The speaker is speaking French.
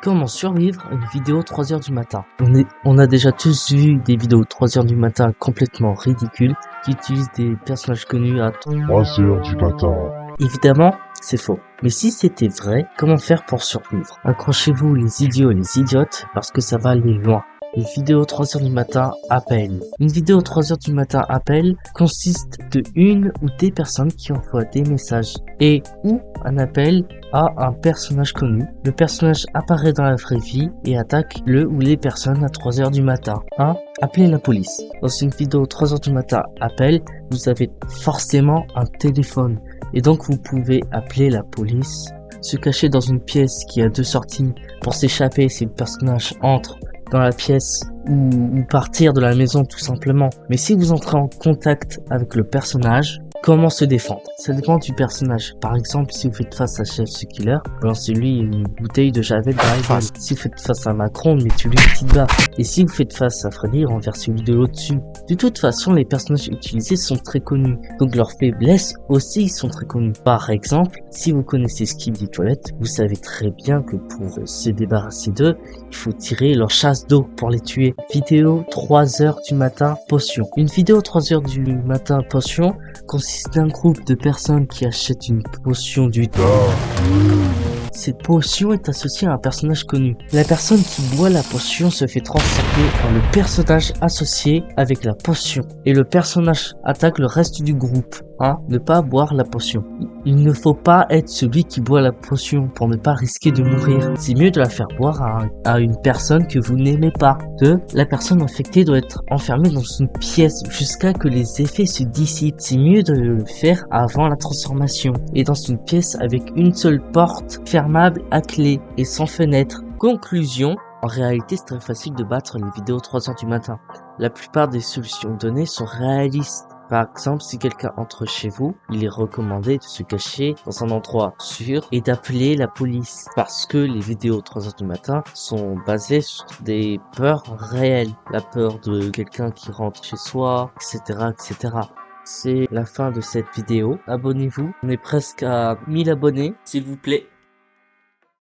Comment survivre à une vidéo 3 heures du matin? On a déjà tous vu des vidéos 3 heures du matin complètement ridicules qui utilisent des personnages connus à 3 heures du matin. Évidemment, c'est faux. Mais si c'était vrai, comment faire pour survivre? Accrochez-vous les idiots et les idiotes parce que ça va aller loin. Une vidéo 3 heures du matin appel. Une vidéo 3 heures du matin appel consiste de une ou des personnes qui envoient des messages et ou un appel à un personnage connu. Le personnage apparaît dans la vraie vie et attaque le ou les personnes à 3 heures du matin. 1. Appelez la police. Dans une vidéo 3 heures du matin appel, vous avez forcément un téléphone et donc vous pouvez appeler la police, se cacher dans une pièce qui a 2 sorties pour s'échapper si le personnage entre dans la pièce ou partir de la maison tout simplement. Mais si vous entrez en contact avec le personnage, comment se défendre? Ça dépend du personnage. Par exemple, si vous faites face à Chef the Killer, lancez-lui une bouteille de javel dans la gueule. Si vous faites face à Macron, mettez-lui une petite baffe. Et si vous faites face à Freddy, renversez-lui de l'eau dessus. De toute façon, les personnages utilisés sont très connus. Donc leurs faiblesses aussi sont très connues. Par exemple, si vous connaissez Skip des toilettes, vous savez très bien que pour se débarrasser d'eux, il faut tirer leur chasse d'eau pour les tuer. Vidéo 3 heures du matin potion. Une vidéo 3 heures du matin potion consiste d'un groupe de personnes qui achètent une potion du temps. Cette potion est associée à un personnage connu. La personne qui boit la potion se fait transformer en le personnage associé avec la potion. Et le personnage attaque le reste du groupe. 1. Ne pas boire la potion. Il ne faut pas être celui qui boit la potion pour ne pas risquer de mourir. C'est mieux de la faire boire à une personne que vous n'aimez pas. 2. La personne infectée doit être enfermée dans une pièce jusqu'à que les effets se dissipent. C'est mieux de le faire avant la transformation et dans une pièce avec une seule porte fermable à clé et sans fenêtre. Conclusion. En réalité, c'est très facile de battre les vidéos 3 heures du matin. La plupart des solutions données sont réalistes. Par exemple, si quelqu'un entre chez vous, il est recommandé de se cacher dans un endroit sûr et d'appeler la police. Parce que les vidéos 3 heures du matin sont basées sur des peurs réelles. La peur de quelqu'un qui rentre chez soi, etc., etc. C'est la fin de cette vidéo. Abonnez-vous. On est presque à 1000 abonnés, s'il vous plaît.